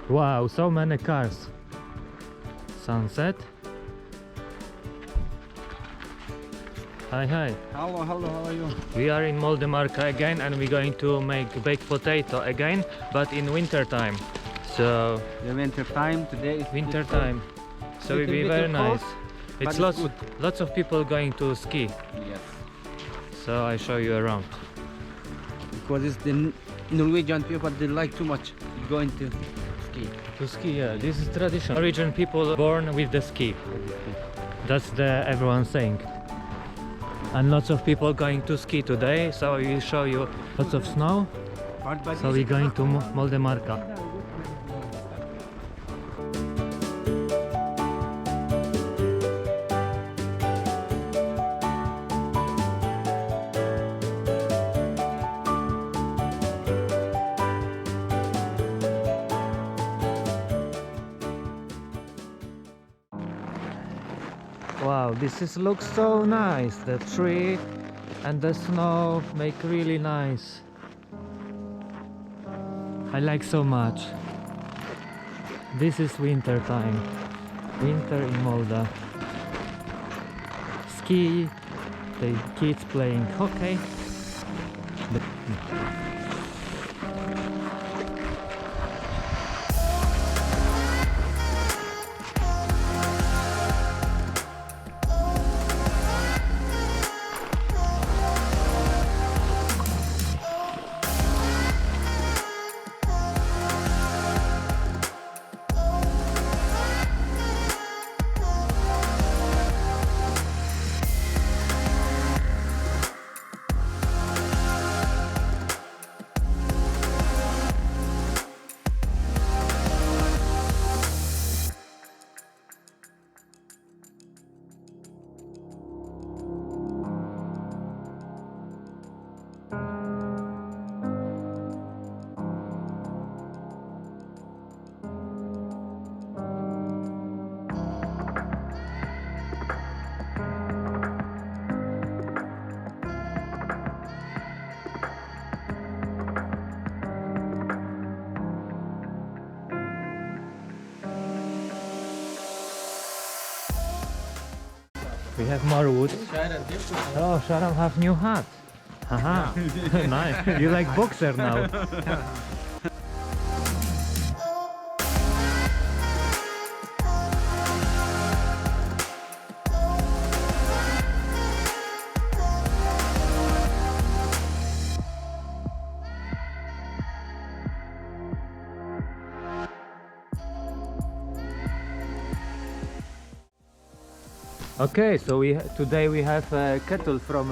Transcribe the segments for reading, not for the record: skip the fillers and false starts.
Wow, so many cars. Sunset. Hi, hi. Hello, hello, how are you? We are in Moldemarka again, and we're going to make baked potato again, but in winter time. So The winter time today is winter time. So it will be Little very bit cold, nice. but It's it's good. lots of people going to ski. Yes. So I show you around. Because it's the Norwegian people, they like too much going to ski. To ski, yeah. This is tradition. Norwegian people born with the ski. That's the everyone saying. And lots of people going to ski today. So I will show you lots of snow. So we're going to Moldemarka. Wow, looks so nice. The tree and the snow make really nice. I like so much. This is winter time. Winter in Molde. Ski, the kids playing hockey. We have more wood. Oh, Sharon have new hat. Haha, nice. You like boxer now. Okay, so today we have a kettle from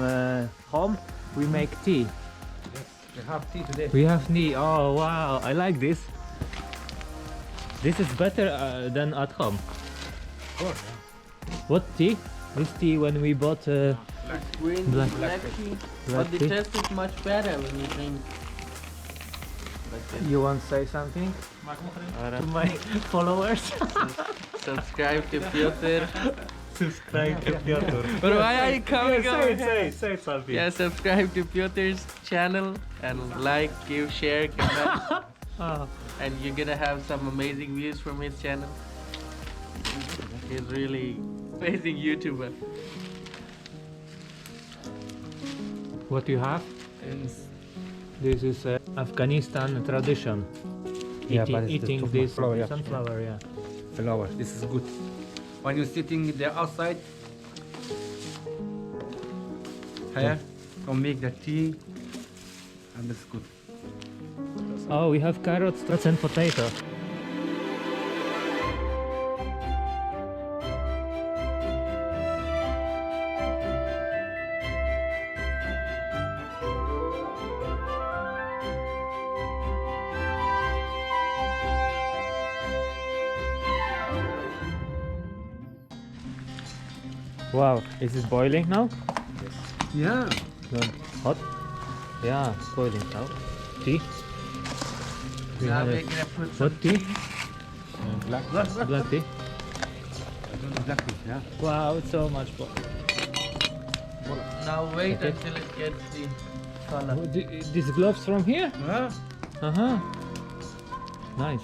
home. We make tea. Yes, we have tea today. We have tea. Oh wow, I like this. This is better than at home. Of course, yeah. What tea? This tea when we bought Green Black tea. black But the tea. taste is much better when you drink like this. You want to say something to my followers? Subscribe to Piotr. Subscribe to Piotr. But why are you coming Say something. Yeah, subscribe to Piotr's channel and like, give, share, comment. Ah. And you're gonna have some amazing views from his channel. He's really amazing YouTuber. What you have? This is Afghanistan tradition. Yeah, but it's the Eating sunflower, this yeah. sunflower, yeah. Flower, this is good. When you're sitting there outside, here, come make the tea, and it's good. Oh, we have carrots and potato. Wow, is it boiling now? Yeah. Hot? Yeah, boiling now. Tea? We Now have we're it. gonna put some What tea? Black. Black tea? Black tea, yeah. Wow, it's so much fun. Now wait Okay. until it gets the color. These gloves from here? Huh? Uh-huh. Nice.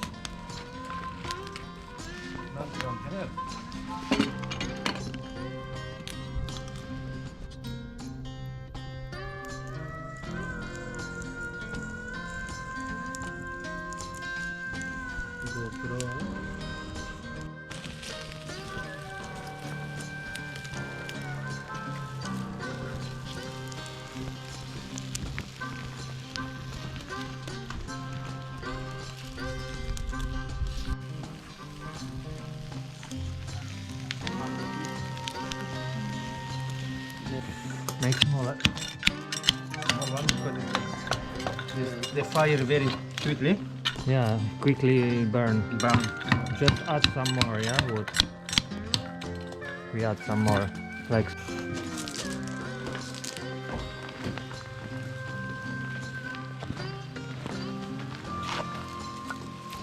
the fire very quickly. Yeah, quickly burn. Brown. Just add some more, yeah, wood. We add some more, like.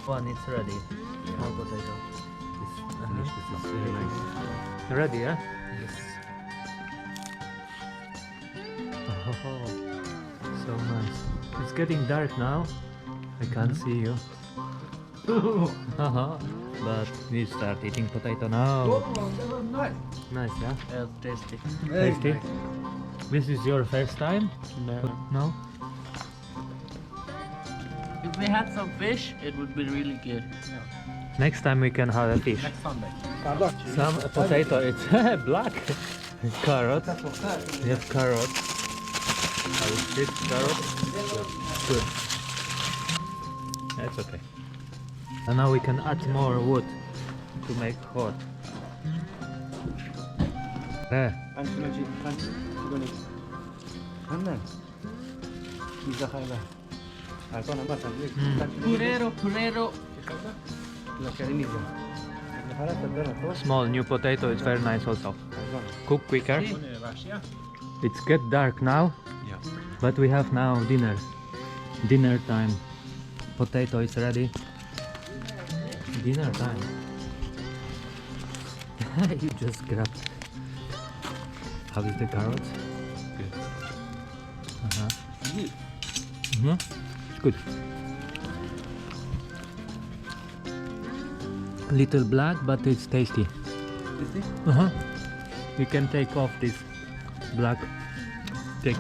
One is ready. Small potato. This is very nice. Ready, yeah? Yes. Oh, so nice. It's getting dark now. I can't see you. But we start eating potato now. Nice. Nice, yeah? That's tasty. Tasty. This is your first time? No. No? If we had some fish, it would be really good. Next time we can have a fish. Next Sunday. Some potato, it's black. Carrot. We have carrot. How is this carrot? Good. That's okay. And now we can add more wood to make hot. There. Purero. Small new potato is very nice also. Cook quicker. It's get dark now, Yeah. but we have now dinner. Dinner time. Potato is ready. Dinner time. You just grabbed. How is the carrots? Good. It's good. Little black, but it's tasty. You can take off this black. Take.